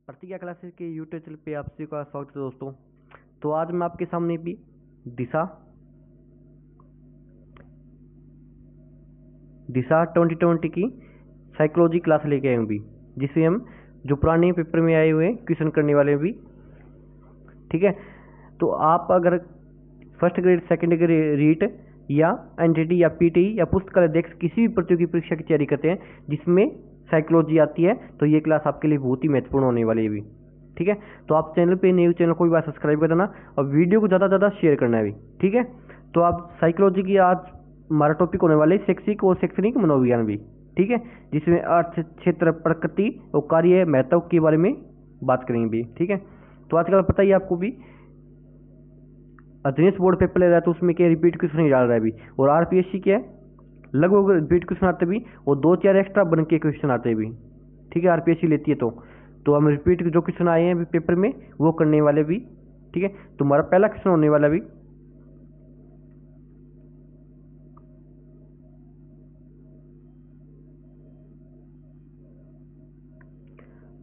प्रतिज्ञा क्लासेस के YouTube channel पे आप सभी का स्वागत है दोस्तों। तो आज मैं आपके सामने भी दिशा 2020 की साइकोलॉजी क्लास लेके आए हूँ भी, जिसमें हम जो पुराने पेपर में आए हुए क्वेश्चन करने वाले हैं भी। ठीक है, तो आप अगर first grade second grade REET या एनटीटी या पीटी या पुस्तकालय देख किसी भी प्रतियोगी परीक्षा की तैयारी करते हैं जिसमें साइकोलॉजी आती है, तो ये क्लास आपके लिए बहुत ही महत्वपूर्ण होने वाली है भी। ठीक है, तो आप चैनल पे न्यू चैनल को भी बार सब्सक्राइब कर देना और वीडियो को ज़्यादा से ज़्यादा शेयर करना है भी। ठीक है, तो आप साइकोलॉजी की आज हमारा टॉपिक होने वाले शैक्षिक और शैक्षणिक मनोविज्ञान भी। ठीक है, जिसमें अर्थ क्षेत्र प्रकृति और कार्य महत्व के बारे में बात करेंगे भी। ठीक है, तो आजकल पता ही आपको भी अध्ययन बोर्ड पेपर ले रहा है तो उसमें क्या रिपीट क्वेश्चन ही डाल रहा है भी, और आरपीएससी क्या है लगभग रिपीट क्वेश्चन आते भी और 2-4 एक्स्ट्रा बन के क्वेश्चन आते भी। ठीक है, आरपीएससी लेती है तो हम रिपीट जो क्वेश्चन आए हैं पेपर में वो करने वाले भी। ठीक है, तो हमारा पहला क्वेश्चन होने वाला भी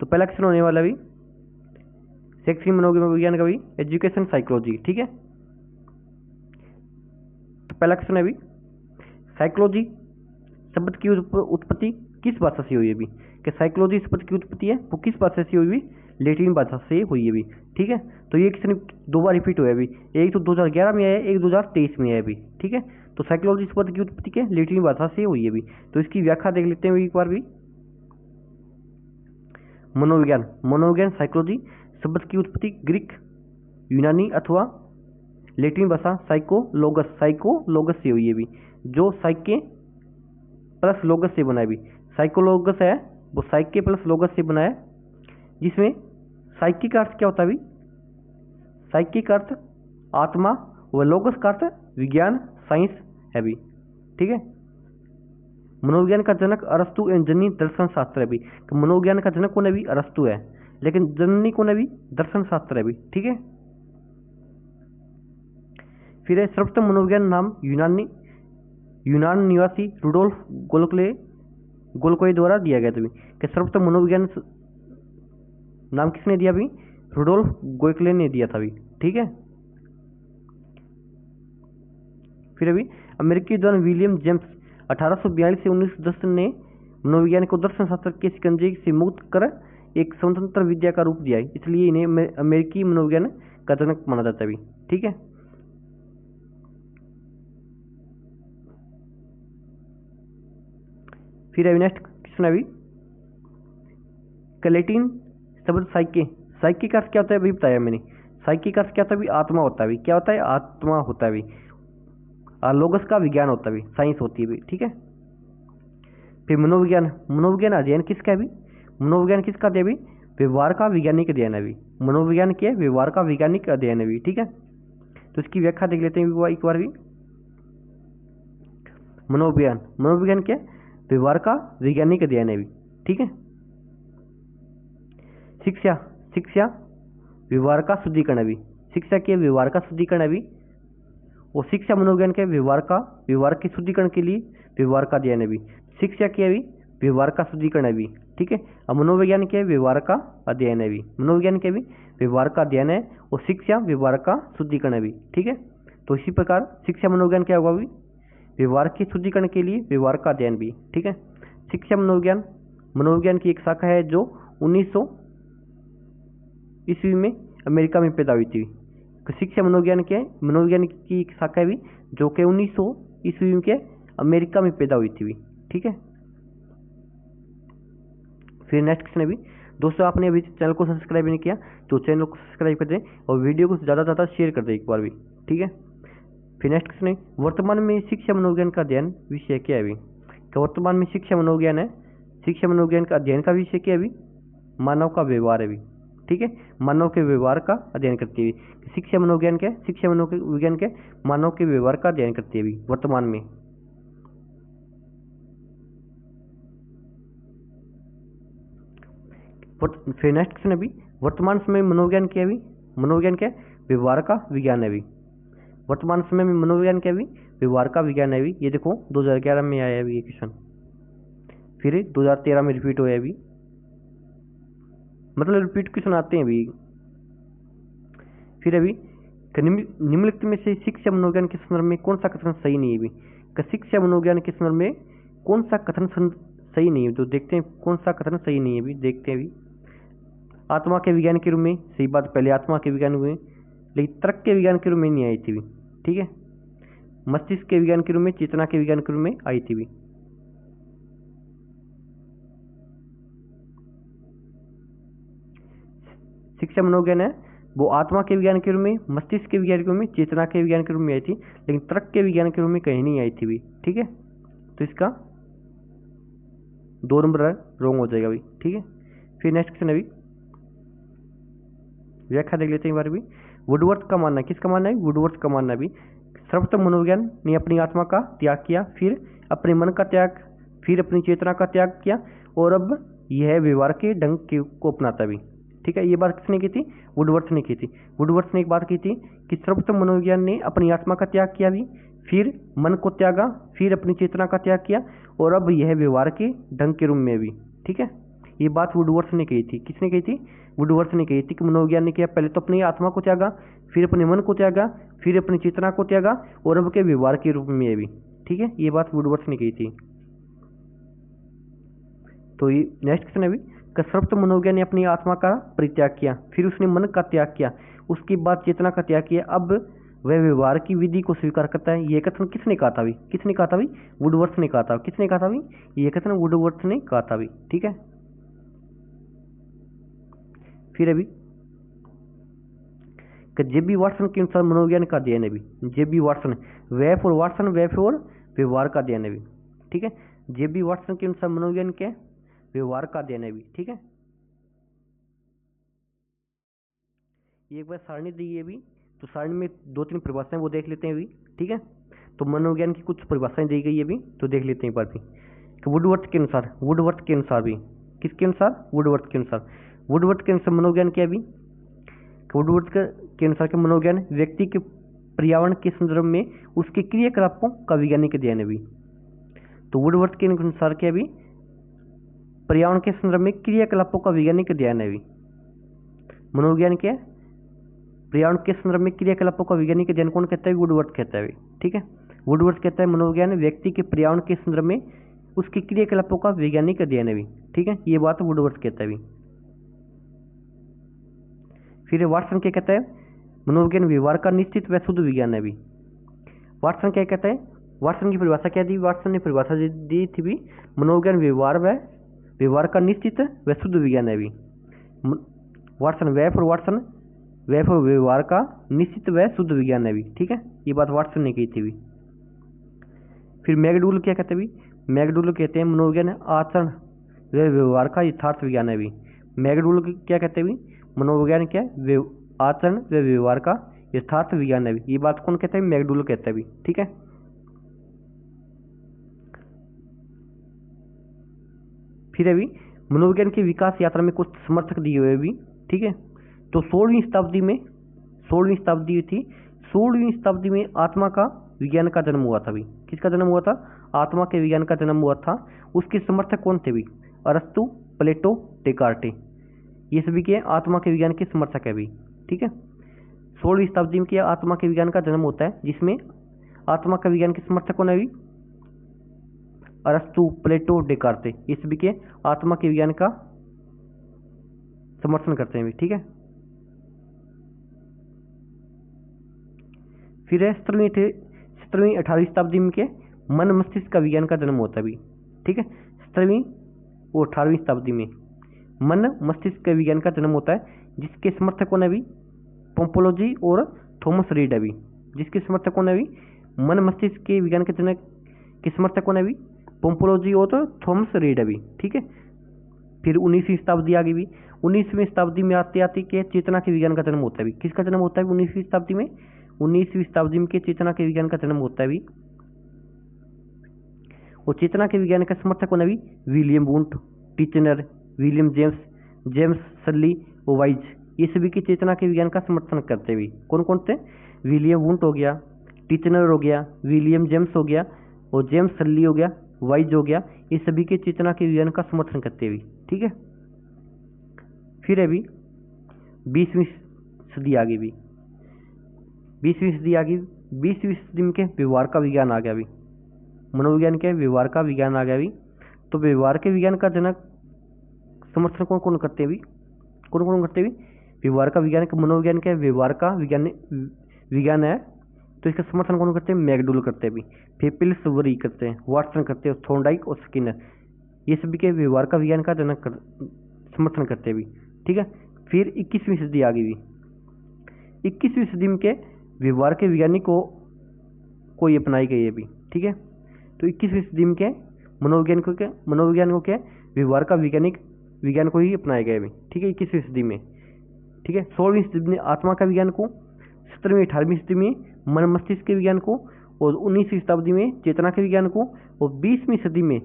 पहला क्वेश्चन होने वाला भी शैक्षिक मनोविज्ञान का भी एजुकेशन साइकोलॉजी। ठीक है, तो पहला क्वेश्चन है भी साइकोलॉजी शब्द की उत्पत्ति किस भाषा से हुई है भी। कि साइकोलॉजी शब्द की उत्पत्ति है वो किस भाषा से हुई भी, लैटिन भाषा से हुई है भी। ठीक है, तो ये क्वेश्चन 2 बार रिपीट हुआ है भी, एक तो 2011 में आया है, एक 2023 में आया है भी। ठीक है, तो साइकोलॉजी शब्द की उत्पत्ति के लैटिन भाषा से हुई है भी। तो इसकी व्याख्या देख लेते हैं एक बार भी। मनोविज्ञान साइकोलॉजी शब्द की उत्पत्ति ग्रीक, यूनानी अथवा लैटिन भाषा साइकोलोगस से हुई है भी, जो साइके प्लस लोगस से बना है भी। साइकोलोगस है वो साइके प्लस लोगस से बना है, जिसमें साइकी का अर्थ क्या होता है भी, साइकी का अर्थ आत्मा व लोगस का अर्थ विज्ञान साइंस है भी। ठीक है, मनोविज्ञान का जनक अरस्तु एवं जननी दर्शन शास्त्र है भी। तो मनोविज्ञान का जनक कौन है भी, अरस्तु है, लेकिन जननी कौन है भी, दर्शन शास्त्र है भी। ठीक है, फिर है सर्वप्रथम मनोविज्ञान नाम यूनान निवासी रुडोल्फ गोल्कोए द्वारा दिया गया था भी। कि सर्वप्रथम मनोविज्ञान नाम किसने दिया भी, रुडोल्फ गोल्कोए ने दिया था भी। ठीक है, फिर अभी अमेरिकी विद्वान विलियम जेम्स 1842 से 1910 ने मनोविज्ञान को दर्शन शास्त्र के शिकंजे से मुक्त कर एक स्वतंत्र विद्या का रूप दिया है, इसलिए इन्हें अमेरिकी मनोविज्ञान का जनक माना जाता है भी। ठीक है, फिर अभी नेक्स्ट क्वेश्चन है अभी लैटिन शब्द साइके का अर्थ क्या होता है अभी बताया मैंने। साइके का अर्थ क्या होता है भी, आत्मा होता है भी। क्या होता है, आत्मा होता है भी। लोगस का विज्ञान होता है भी, साइंस होती है भी। ठीक है, फिर मनोविज्ञान अध्ययन किसका है भी, मनोविज्ञान किसका अध्ययन भी, व्यवहार का वैज्ञानिक अध्ययन है भी। मनोविज्ञान क्या है, व्यवहार का वैज्ञानिक अध्ययन है भी। ठीक है, तो इसकी व्याख्या देख लेते हैं एक बार भी। मनोविज्ञान क्या है, व्यवहार का वैज्ञानिक अध्ययन है भी। ठीक है, शिक्षा व्यवहार का शुद्धिकरण है भी। शिक्षा के व्यवहार का शुद्धिकरण है भी, और शिक्षा मनोविज्ञान के व्यवहार के शुद्धिकरण के लिए व्यवहार का अध्ययन है भी। शिक्षा के भी व्यवहार का शुद्धिकरण है भी। ठीक है, और मनोविज्ञान के व्यवहार का अध्ययन है भी। मनोविज्ञान के भी व्यवहार का अध्ययन है और शिक्षा व्यवहार का शुद्धिकरण है भी। ठीक है, तो इसी प्रकार शिक्षा मनोविज्ञान क्या होगा भी, व्यवहार के शुद्धिकरण के लिए व्यवहार का अध्ययन भी। ठीक है, शिक्षा मनोविज्ञान की एक शाखा है जो 1900 ईस्वी में अमेरिका में पैदा हुई थी। शिक्षा मनोविज्ञान की एक शाखा है भी जो कि 1900 ईस्वी के अमेरिका में पैदा हुई थी भी। ठीक है, फिर नेक्स्ट क्वेश्चन है भी दोस्तों, आपने अभी चैनल को सब्सक्राइब नहीं किया तो चैनल को सब्सक्राइब कर दें और वीडियो को ज़्यादा से ज़्यादा शेयर कर दें एक बार भी। ठीक है, फिर नेक्स्ट क्वेश्चन है वर्तमान में शिक्षा मनोविज्ञान का अध्ययन विषय क्या है भी। तो वर्तमान में शिक्षा मनोविज्ञान है, शिक्षा मनोविज्ञान का अध्ययन का विषय क्या है भी, मानव का व्यवहार है भी। ठीक है, मानव के व्यवहार का अध्ययन करती है। शिक्षा मनोविज्ञान के मानव के व्यवहार का अध्ययन करती है भी वर्तमान में। फिर नेक्स्ट क्वेश्चन है भी वर्तमान समय में मनोविज्ञान क्या व्यवहार का विज्ञान है भी। वर्तमान समय में मनोविज्ञान क्या भी, व्यवहार का विज्ञान है भी। ये देखो 2011 में आया है भी ये क्वेश्चन, फिर 2013 में रिपीट हुआ है भी। मतलब रिपीट क्वेश्चन आते हैं अभी। फिर अभी निम्नलिखित में से शिक्षा मनोविज्ञान के संदर्भ में कौन सा कथन सही नहीं है अभी? शिक्षा मनोविज्ञान के संदर्भ में कौन सा कथन सही नहीं है, तो देखते हैं कौन सा कथन सही नहीं है अभी, देखते हैं अभी। आत्मा के विज्ञान के रूप में सही बात, पहले आत्मा के विज्ञान हुए, लेकिन तर्क के विज्ञान के रूप में नहीं आई थी भी, ठीक है। मस्तिष्क के विज्ञान के रूप में, चेतना के विज्ञान के रूप में आई थी भी। शिक्षा मनोविज्ञान है वो आत्मा के विज्ञान के रूप में, मस्तिष्क के विज्ञान के रूप में, चेतना के विज्ञान के रूप में आई थी, लेकिन तर्क के विज्ञान के रूप में कहीं नहीं आई थी भी, ठीक है। तो इसका 2 नंबर रॉन्ग हो जाएगा अभी, ठीक है। फिर नेक्स्ट क्वेश्चन अभी व्याख्या देख लेते हैं एक बार भी। वुडवर्थ का मानना है, किसका मानना है? वुडवर्थ का मानना भी सर्वप्रथम मनोविज्ञान ने अपनी आत्मा का त्याग किया, फिर अपने मन का त्याग, फिर अपनी चेतना का त्याग किया, और अब यह व्यवहार के ढंग को अपनाता भी, ठीक है। ये बात किसने की थी? वुडवर्थ ने की थी। वुडवर्थ ने एक बात की थी कि सर्वप्रथम मनोविज्ञान ने अपनी आत्मा का त्याग किया भी, फिर मन को त्यागा, फिर अपनी चेतना का त्याग किया, और अब यह व्यवहार के ढंग के रूप में भी, ठीक है। ये बात वुडवर्थ ने कही थी। किसने कही थी? वुडवर्थ ने कही थी कि मनोविज्ञान ने किया, पहले तो अपनी आत्मा को त्यागा, फिर अपने मन को त्यागा, फिर अपनी चेतना को त्यागा, और अब के व्यवहार के रूप में भी, ठीक है। ये बात वुडवर्थ ने कही थी। तो ये नेक्स्ट क्वेश्चन है अभी, सर्वप्रथम मनोविज्ञान ने अपनी आत्मा का परित्याग किया, फिर उसने मन का त्याग किया, उसके बाद चेतना का त्याग किया, अब वह व्यवहार की विधि को स्वीकार करता है। यह कथन किसने कहा था भी? किसने कहा था भी? वुडवर्थ ने कहा था। किसने कहा था भी? यह कथन वुडवर्थ ने कहा था भी, ठीक है। फिर अभी जेबी वाटसन के अनुसार मनोविज्ञान का अध्ययन है भी, जेबी वाटसन, वह फॉर वाटसन, वह फॉर व्यवहार का अध्ययन है भी, ठीक है। जेबी वाटसन के अनुसार मनोविज्ञान के व्यवहार का अध्ययन है भी, ठीक है। ये एक बार सारणी दी है भी, तो सारणी में 2-3 परिभाषाएं वो देख लेते हैं अभी, ठीक है। तो मनोविज्ञान की कुछ परिभाषाएं दी गई है भी, तो देख लेते हैं एक बार भी। वुडवर्थ के अनुसार, वुडवर्थ के अनुसार भी, किसके अनुसार? वुडवर्थ के अनुसार। वुडवर्थ के अनुसार मनोविज्ञान क्या भी? वुडवर्थ के अनुसार के मनोविज्ञान व्यक्ति के पर्यावरण के संदर्भ में उसके क्रियाकलापों का वैज्ञानिक अध्ययन है भी। तो वुडवर्थ के अनुसार क्या भी? पर्यावरण के संदर्भ में क्रियाकलापों का वैज्ञानिक अध्ययन है भी। मनोविज्ञान के पर्यावरण के संदर्भ में क्रियाकलापों का वैज्ञानिक अध्ययन कौन कहता है? वुडवर्थ कहता है, ठीक है। वुडवर्थ कहता है मनोविज्ञान व्यक्ति के पर्यावरण के संदर्भ में उसके क्रियाकलापों का वैज्ञानिक अध्ययन है भी, ठीक है। ये बात वुडवर्थ कहता है भी। फिर वाटसन क्या कहता है? मनोविज्ञान व्यवहार का निश्चित व शुद्ध विज्ञान है भी। वाटसन क्या कहता है? वाटसन की परिभाषा क्या दी? वाटसन ने परिभाषा दी थी भी, मनोविज्ञान व्यवहार का निश्चित व शुद्ध विज्ञान है भी। वाटसन, वह फॉर वाटसन, वह फॉर व्यवहार का निश्चित व शुद्ध विज्ञान है भी, ठीक है। ये बात वाटसन ने कही थी भी। फिर मैकडूगल क्या कहते हैं भी? मैकडूगल कहते हैं मनोविज्ञान आचरण व व्यवहार का यथार्थ विज्ञान है भी। मैकडूगल क्या कहते हैं भी? मनोविज्ञान क्या है? आचरण व व्यवहार का यथार्थ विज्ञान है भी। ये बात कौन कहता है? मैकडूगल कहता है भी, ठीक है। फिर अभी मनोविज्ञान की विकास यात्रा में कुछ समर्थक दिए हुए भी, ठीक है। तो 16वीं शताब्दी थी, 16वीं शताब्दी में आत्मा का विज्ञान का जन्म हुआ था भी। किसका जन्म हुआ था? आत्मा के विज्ञान का जन्म हुआ था। उसके समर्थक कौन थे भी? अरस्तु, प्लेटो, डेकार्टे, ये सभी के आत्मा के विज्ञान के समर्थक है भी, ठीक है। 16वीं शताब्दी में क्या आत्मा के विज्ञान का जन्म होता है, जिसमें आत्मा का विज्ञान के समर्थक कौन है भी? अरस्तु, प्लेटो, डेकार्टे, ये सभी के आत्मा के विज्ञान का समर्थन करते हैं भी, ठीक है। फिर 17वीं 18वीं शताब्दी में के मन मस्तिष्क का विज्ञान का जन्म होता है भी, ठीक है। 17वीं और 18वीं शताब्दी में मन मस्तिष्क के विज्ञान का जन्म होता है, जिसके समर्थक कौन है भी? पोम्पोलोजी और थॉमस रीड है भी। जिसके समर्थक कौन है भी? मन मस्तिष्क के विज्ञान के जनक के समर्थक कौन है भी? पोम्पोलोजी और थॉमस रीड है भी, ठीक है। फिर 19वीं शताब्दी आ गई भी। 19वीं शताब्दी में आते आते के चेतना के विज्ञान का जन्म होता है भी। किसका जन्म होता है 19वीं शताब्दी में? 19वीं शताब्दी में के चेतना के विज्ञान का जन्म होता है भी। और चेतना के विज्ञान का समर्थक कौन है भी? William Wundt, Titchener, William James Sully और वाइज, ये सभी की चेतना के विज्ञान का समर्थन करते हुए कौन कौन थे? विलियम वुंट हो गया, टिचनर हो गया, विलियम जेम्स हो गया, और जेम्स सल्ली हो गया, वाइज हो गया, ये सभी के चेतना के विज्ञान का समर्थन करते हुए, ठीक है। फिर अभी 20वीं सदी आ गई भी, 20वीं सदी आ गई। 20वीं सदी में के व्यवहार का विज्ञान आ गया भी, मनोविज्ञान के व्यवहार का विज्ञान आ गया भी। तो व्यवहार के विज्ञान का जनक समर्थन कौन कौन करते हैं भी, कौन कौन करते हैं भी? व्यवहार का विज्ञान के मनोविज्ञान के व्यवहार का विज्ञान है, तो इसका समर्थन कौन करते हैं? मैकडूगल करते हैं भी, फिर पिल्सबरी करते हैं, वाटसन करते हैं, थॉर्नडाइक और स्किनर, ये सभी के व्यवहार का विज्ञान का जनक समर्थन करते हैं भी। ठीक है, फिर 21वीं सदी आ गई भी। 21वीं सदी में के व्यवहार के वैज्ञानिकों को ये अपनाई गई है भी। ठीक है, तो 21वीं सदी में के मनोवैज्ञानिकों के व्यवहार का विज्ञान को ही अपनाया गया भी। ठीक है, 21वीं सदी में। ठीक है, 16वीं सदी में आत्मा का विज्ञान को, 17वीं 18वीं सदी में मन मस्तिष्क के विज्ञान को, और 19वीं शताब्दी में चेतना के विज्ञान को, और 20वीं सदी में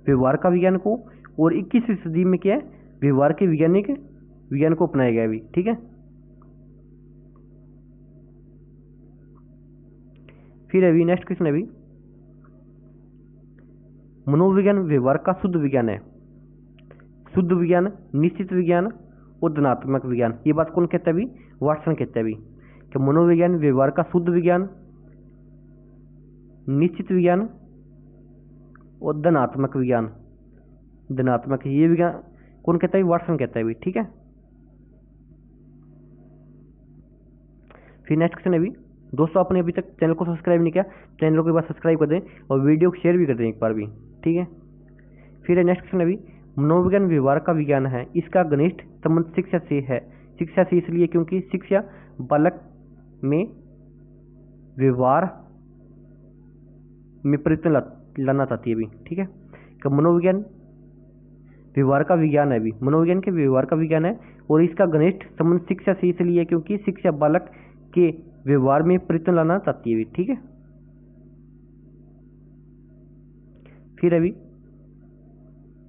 व्यवहार का विज्ञान को, और 21वीं सदी में क्या है? व्यवहार के विज्ञान को अपनाया गया भी। ठीक है, फिर अभी नेक्स्ट क्वेश्चन है अभी, मनोविज्ञान व्यवहार का शुद्ध विज्ञान है। शुद्ध विज्ञान, निश्चित विज्ञान और धनात्मक विज्ञान, ये बात कौन कहता है अभी? वाटसन कहता है अभी कि मनोविज्ञान व्यवहार का शुद्ध विज्ञान, निश्चित विज्ञान और धनात्मक विज्ञान, धनात्मक ये विज्ञान कौन कहता है? वाटसन कहता है अभी। ठीक है, फिर नेक्स्ट क्वेश्चन है अभी, दोस्तों आपने अभी तक चैनल को सब्सक्राइब नहीं किया, चैनल को एक बार सब्सक्राइब कर दें और वीडियो को शेयर भी कर दें एक बार भी। ठीक है, फिर नेक्स्ट क्वेश्चन अभी, मनोविज्ञान व्यवहार का विज्ञान है, इसका घनिष्ठ संबंध शिक्षा से है। शिक्षा से इसलिए क्योंकि शिक्षा बालक में व्यवहार में परिवर्तन लाना चाहती है भी। ठीक है, कि मनोविज्ञान व्यवहार का विज्ञान है भी, मनोविज्ञान के व्यवहार का विज्ञान है, और इसका घनिष्ठ संबंध शिक्षा से इसलिए क्योंकि शिक्षा बालक के व्यवहार में परिवर्तन लाना चाहती है भी। ठीक है, फिर अभी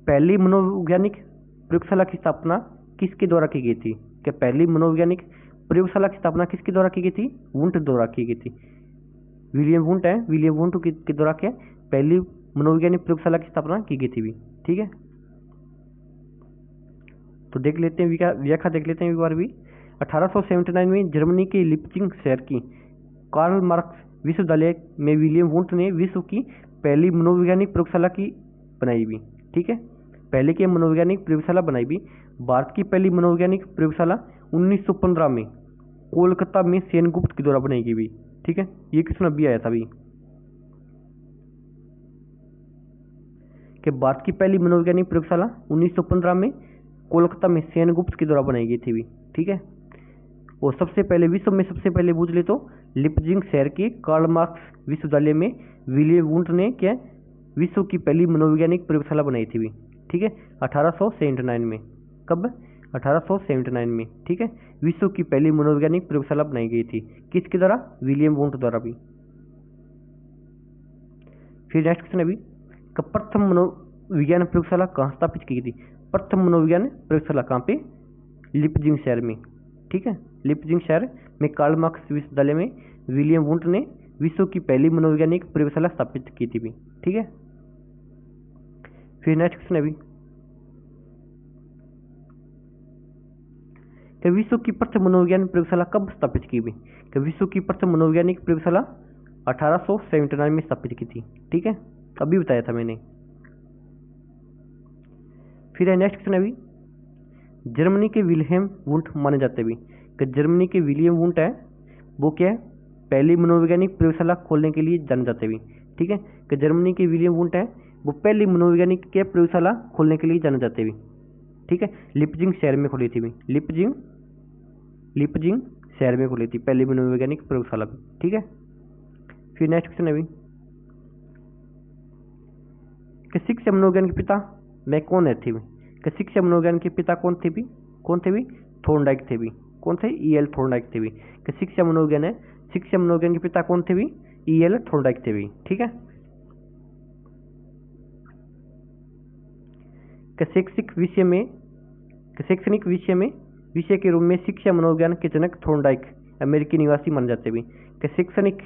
पहली मनोवैज्ञानिक प्रयोगशाला की स्थापना किसके द्वारा की गई थी? क्या पहली मनोवैज्ञानिक प्रयोगशाला की स्थापना किसके द्वारा की गई थी? वुंट द्वारा की गई थी। विलियम वुंट है, विलियम वुंट के द्वारा क्या पहली मनोवैज्ञानिक प्रयोगशाला की स्थापना की गई थी भी। ठीक है, तो देख लेते हैं व्याख्या देख लेते हैं एक बार भी। 1879 में जर्मनी के लिप्जिंग शहर की कार्ल मार्क्स विश्वविद्यालय में विलियम वुंट ने विश्व की पहली मनोवैज्ञानिक प्रयोगशाला की बनाई भी। ठीक है, पहले की मनोवैज्ञानिक प्रयोगशाला बनाई भी। भारत की पहली मनोवैज्ञानिक प्रयोगशाला 1915 में कोलकाता में सेनगुप्त के द्वारा बनाई गई भी। ठीक है, ये क्वेश्चन अभी आया था अभी कि भारत की पहली मनोवैज्ञानिक प्रयोगशाला 1915 में कोलकाता में सेनगुप्त के द्वारा बनाई गई थी भी। ठीक है, और सबसे पहले विश्व में सबसे पहले पूछ ले तो लिप्जिंग शहर के कार्ल मार्क्स विश्वविद्यालय में विलियम वुंट ने क्या विश्व की पहली मनोवैज्ञानिक प्रयोगशाला बनाई थी भी। ठीक है, 1879 में। कब? 1879 में। ठीक है, विश्व की पहली मनोवैज्ञानिक प्रयोगशाला बनाई गई थी, किसके द्वारा? विलियम वुंट द्वारा भी। फिर नेक्स्ट क्वेश्चन अभी, प्रथम मनोविज्ञान प्रयोगशाला कहाँ स्थापित की गई थी? प्रथम मनोविज्ञान प्रयोगशाला कहाँ पे? लिप्जिंग शहर में। ठीक है, लिप्जिंग शहर में कार्ल मार्क्स विश्वविद्यालय में विलियम वुंट ने विश्व की पहली मनोवैज्ञानिक प्रयोगशाला स्थापित की थी भी। ठीक है, फिर नेक्स्ट क्वेश्चन अभी, कि विश्व की प्रथम मनोविज्ञान प्रयोगशाला कब स्थापित की गई? कि विश्व की प्रथम मनोवैज्ञानिक प्रयोगशाला 1879 में स्थापित की थी। ठीक है, अभी बताया था मैंने। फिर नेक्स्ट क्वेश्चन अभी, जर्मनी के विलियम वुंट माने जाते भी। कि जर्मनी के विलियम वुंट है वो क्या है? पहली मनोवैज्ञानिक प्रयोगशाला खोलने के लिए जाने जाते भी। ठीक है, कि जर्मनी के विलियम वुंट है वो पहली मनोवैज्ञानिक के प्रयोगशाला खोलने के लिए जाने जाते भी। ठीक है, लिप्जिंग शहर में खोली थी भी, लिप्जिंग शहर में खोली थी पहली मनोवैज्ञानिक प्रयोगशाला भी। ठीक है, फिर नेक्स्ट क्वेश्चन अभी, कि शिक्षा मनोविज्ञान के पिता में कौन है थे भी? कि शिक्षा मनोविज्ञान के पिता कौन थे भी? थॉर्नडाइक थे भी। कौन थे? E.L. थॉर्नडाइक थे भी। कि शिक्षा मनोविज्ञान है, शिक्षा मनोविज्ञान के पिता कौन थे भी? E.L. थॉर्नडाइक थे भी। ठीक है, कि शैक्षणिक विषय के रूप में शिक्षा मनोविज्ञान के जनक थॉर्नडाइक अमेरिकी निवासी माने जाते भी। कि शैक्षणिक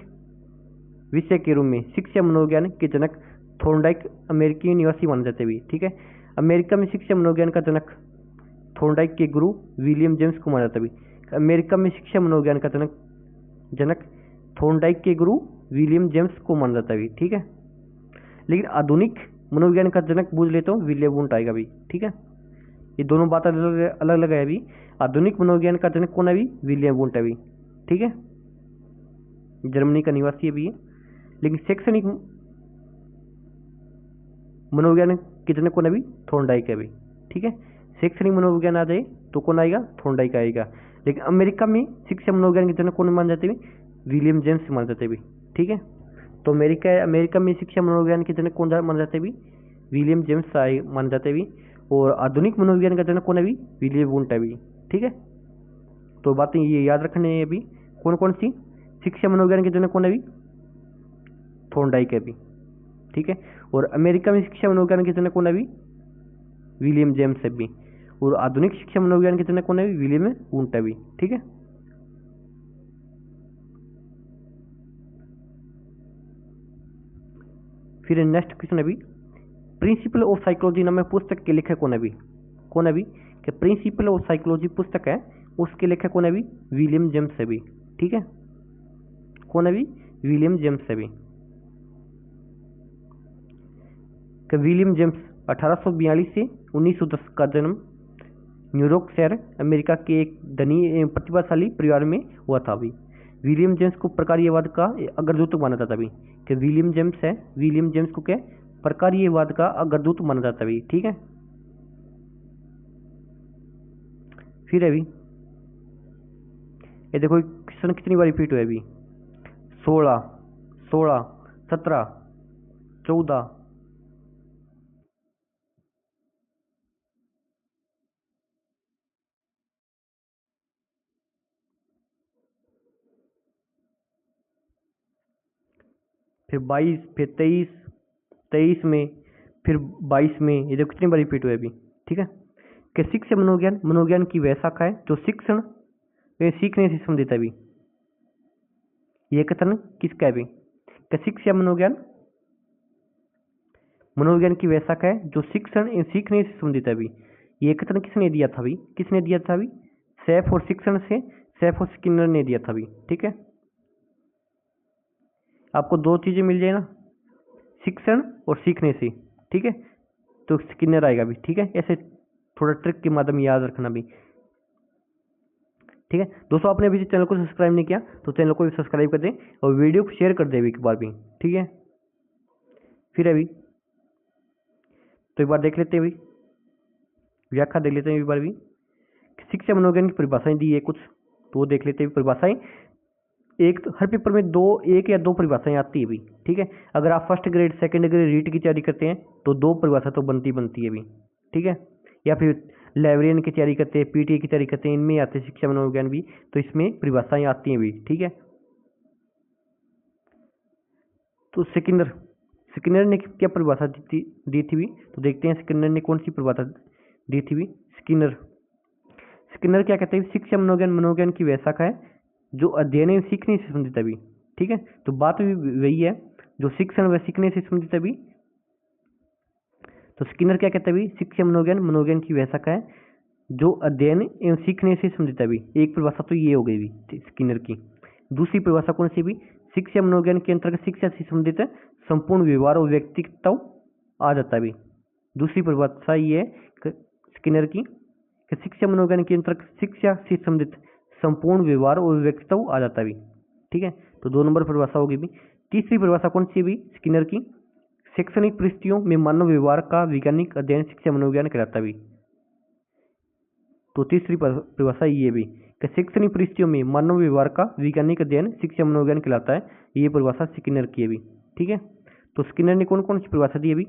विषय के रूप में शिक्षा मनोविज्ञान के जनक थॉर्नडाइक अमेरिकी निवासी माने जाते भी। ठीक है, अमेरिका में शिक्षा मनोविज्ञान का जनक थॉर्नडाइक के गुरु विलियम जेम्स को माना जाता है। अमेरिका में शिक्षा मनोविज्ञान का जनक थॉर्नडाइक के गुरु विलियम जेम्स को माना जाता है। ठीक है, लेकिन आधुनिक मनोविज्ञान का जनक बूझ लेता हूँ विलियम वुंट आएगा भी। ठीक है, ये दोनों बात अलग अलग है अभी। आधुनिक मनोविज्ञान का जनक कौन है अभी? विलियम वुंट है अभी। ठीक है, जर्मनी का निवासी अभी है। लेकिन शैक्षणिक मनोविज्ञान के जनक कौन है अभी? थॉर्नडाइक है अभी। ठीक है, शैक्षणिक मनोविज्ञान आ जाए तो कौन आएगा? थॉर्नडाइक आएगा। लेकिन अमेरिका में शिक्षा मनोविज्ञान के जनक कौन माने जाते हैं? विलियम जेम्स माने जाते हैं। ठीक है, तो अमेरिका में शिक्षा मनोविज्ञान के जनक कौन माने जाते हैं? विलियम जेम्स माने जाते हैं। और आधुनिक मनोविज्ञान का जनक कौन है? विलियम वुंट है। ठीक है, तो बातें ये याद रखने हैं अभी। कौन कौन सी? शिक्षा मनोविज्ञान के जनक कौन है? थॉर्नडाइक है अभी। ठीक है, और अमेरिका में शिक्षा मनोविज्ञान के जनक कौन है? विलियम जेम्स है भी। और आधुनिक शिक्षा मनोविज्ञान के जनक कौन है? विलियम वुंट है भी। ठीक है, फिर नेक्स्ट क्वेश्चन है प्रिंसिपल ऑफ साइकोलॉजी नाम पुस्तक के लेखक कौन है? कौन है कि प्रिंसिपल ऑफ साइकोलॉजी पुस्तक है, उसके लेखक कौन है? विलियम जेम्स है। ठीक है, कौन है? विलियम जेम्स है। विलियम जेम्स 1842 से 1910 का जन्म न्यूयॉर्क शहर अमेरिका के एक धनी एवं प्रतिभाशाली परिवार में हुआ था। विलियम जेम्स को प्रकार्यवाद का अग्रदूत माना जाता है कि विलियम जेम्स को क्या प्रकार्यवाद का अग्रदूत माना जाता है। ठीक है, फिर अभी ये देखो क्वेश्चन कितनी बार रिपीट हुआ है? 16, 17, 14, फिर 22, फिर 23 में, फिर 22 में। ये देखो कितनी बार रिपीट हुआ है अभी। ठीक है, कि शिक्षा मनोविज्ञान की वह शाखा है जो शिक्षण व सीखने से संबंधित है। यह कथन किसका है? कि शिक्षा मनोविज्ञान की वह शाखा है जो शिक्षण एवं सीखने से संबंधित है। यह कथन किसने दिया था? किसने दिया था? सैफ और स्किनर ने दिया था। ठीक है, आपको दो चीजें मिल जाए ना, शिक्षण और सीखने से। ठीक है, तो स्किनर आएगा भी। ठीक है, ऐसे थोड़ा ट्रिक के माध्यम याद रखना भी। ठीक है दोस्तों, आपने अभी चैनल को सब्सक्राइब नहीं किया तो चैनल को भी सब्सक्राइब कर दें और वीडियो को शेयर कर दें एक बार भी। ठीक है, फिर अभी तो एक बार देख लेते हैं, अभी व्याख्या देख लेते हैं एक बार भी। शिक्षा मनोविज्ञान की परिभाषाएं दी है कुछ, तो वो देख लेते हैं परिभाषाएं। हर पेपर में एक या दो परिभाषाएं आती है भी। ठीक है, अगर आप first grade second grade REET की तैयारी करते हैं तो दो परिभाषा तो बनती है भी। ठीक है, या फिर लाइब्रेरियन की तैयारी करते हैं, पीटीए की तैयारी करते हैं, इनमें आते हैं शिक्षा मनोविज्ञान भी, तो इसमें परिभाषाएं आती हैं भी। ठीक है, तो स्किनर ने क्या परिभाषा दी थी भी, तो देखते हैं स्किनर ने कौन सी परिभाषा दी थी भी। स्किनर क्या कहते हैं? शिक्षा मनोविज्ञान की वह शाखा है जो अध्ययन एवं सीखने से संबंधित है भी। ठीक है, तो बात भी वही है, जो शिक्षण व सीखने से संबंधित है भी। तो स्किनर क्या कहता है भी? शिक्षा मनोविज्ञान की वह शाखा है जो अध्ययन एवं सीखने से संबंधित है भी। एक परिभाषा तो ये हो गई भी स्किनर की। दूसरी परिभाषा कौन सी भी? शिक्षा मनोविज्ञान के अंतर्गत शिक्षा से संबंधित संपूर्ण व्यवहार और व्यक्तित्व आ जाता है भी। दूसरी परिभाषा ये है स्किनर की कि शिक्षा मनोविज्ञान के अंतर्गत शिक्षा से संबंधित संपूर्ण व्यवहार और व्यक्तित्व आ जाता भी। ठीक है, तो 2 नंबर परिभाषा होगी भी। तीसरी परिभाषा कौन सी भी? स्किनर की शैक्षणिक परिस्थितियों में मानव व्यवहार का वैज्ञानिक अध्ययन शिक्षा मनोविज्ञान कहलाता भी। तो तीसरी परिभाषा ये भी कि शैक्षणिक परिस्थितियों में मानव व्यवहार का वैज्ञानिक अध्ययन शिक्षा मनोविज्ञान कहलाता है। ये परिभाषा स्किनर की है भी। ठीक है, तो स्किनर ने कौन कौन सी परिभाषा दी है भी?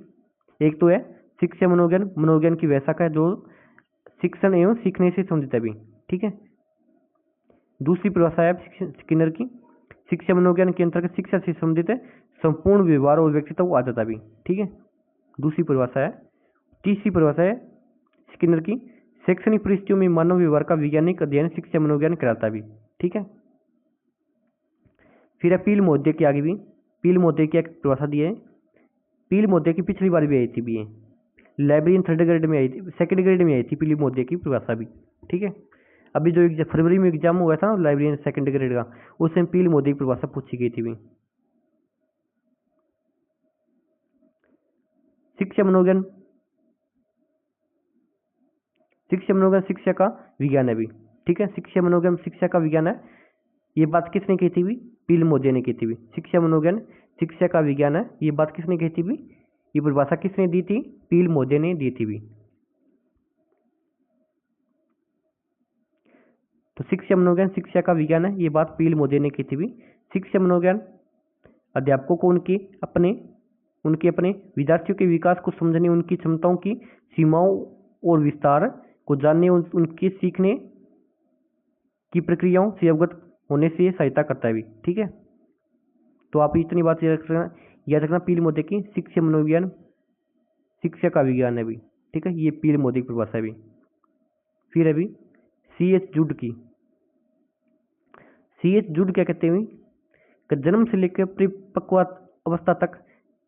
एक तो है शिक्षा मनोविज्ञान की वह शाखा है जो शिक्षण एवं सीखने से संबंधित है भी। ठीक है, दूसरी परिभाषा है स्किनर की शिक्षा मनोविज्ञान के अंतर्गत शिक्षा से संबंधित संपूर्ण व्यवहार और व्यक्तित्व आ जाता भी। ठीक है, दूसरी परिभाषा है। तीसरी परिभाषा है स्किनर की शैक्षणिक परिस्थितियों में मानव व्यवहार का वैज्ञानिक अध्ययन शिक्षा मनोविज्ञान कहलाता भी। ठीक है, फिर है पील महोदय के आगे भी। पील महोदय की एक परिभाषा दी है। पील महोदय की पिछली बार भी आई थी भी है, लाइब्रेरियन थर्ड ग्रेड में आई थी, सेकंड ग्रेड में आई थी पीली मोदी की परिभाषा भी। ठीक है, अभी जो फरवरी में एग्जाम हुआ था ना लाइब्रेरियन सेकंड ग्रेड का, उसमें पीली मोदी की परिभाषा पूछी गई थी भी। शिक्षा मनोविज्ञान, शिक्षा मनोविज्ञान शिक्षा का विज्ञान है भी। ठीक है, शिक्षा मनोविज्ञान शिक्षा का विज्ञान है, ये बात किसने कही थी भी? पीली मोदी ने की थी भी। शिक्षा मनोविज्ञान शिक्षा का विज्ञान है, ये बात किसने कही थी भी? ये परिभाषा किसने दी थी? पील मोदी ने दी थी भी। तो शिक्षा मनोविज्ञान शिक्षा का विज्ञान है, ये बात पील मोदी ने की थी भी। शिक्षा मनोविज्ञान अध्यापकों को उनके अपने विद्यार्थियों के विकास को समझने, उनकी क्षमताओं की सीमाओं और विस्तार को जानने, उनके सीखने की प्रक्रियाओं से अवगत होने से सहायता करता है भी। ठीक है, तो आप इतनी बात याद रखना पील मोदी की शिक्षा मनोविज्ञान शिक्षा का विज्ञान है भी। ठीक है, ये पील मोदी की परिभाषा है भी। फिर अभी C.H. जुड की, C.H. जुड क्या कहते हैं? कि जन्म से लेकर परिपक्व अवस्था तक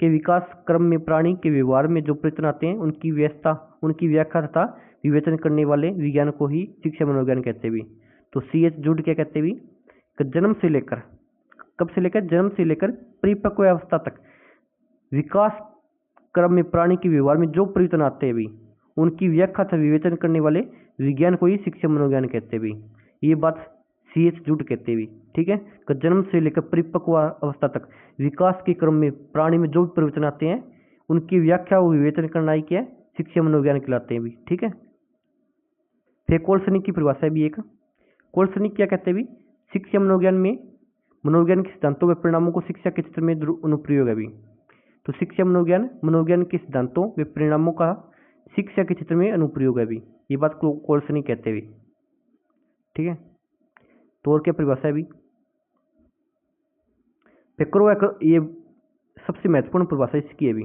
के विकास क्रम में प्राणी के व्यवहार में जो परिवर्तन आते हैं उनकी व्याख्या तथा विवेचन करने वाले विज्ञान को ही शिक्षा मनोविज्ञान कहते भी। तो C.H. जुड क्या कहते भी? कि जन्म से लेकर, कब से लेकर? जन्म से लेकर परिपक्व अवस्था तक विकास क्रम में प्राणी के व्यवहार में जो परिवर्तन आते हैं भी उनकी व्याख्या तथा विवेचन करने वाले विज्ञान को ही शिक्षा मनोविज्ञान कहते भी। ये बात C.H. जुड कहते भी। ठीक है, कि जन्म से लेकर परिपक्व अवस्था तक विकास के क्रम में प्राणी में जो भी परिवर्तन आते हैं उनकी व्याख्या और विवेचन करना ही क्या है? शिक्षा मनोविज्ञान कहलाते हैं भी। ठीक है, फिर कोल्सनिक की परिभाषा भी एक। कोल्सनिक क्या कहते हैं भी? शिक्षा मनोविज्ञान में मनोविज्ञान के सिद्धांतों व परिणामों को शिक्षा के क्षेत्र में अनुप्रयोग है भी। तो शिक्षा मनोविज्ञान के सिद्धांतों व परिणामों का शिक्षा के क्षेत्र में अनुप्रयोग है भी। ये बात कोल्सनिक कहते हैं भी। ठीक है, तो और क्या परिभाषा है भी? ये सबसे महत्वपूर्ण परिभाषा इसकी है भी,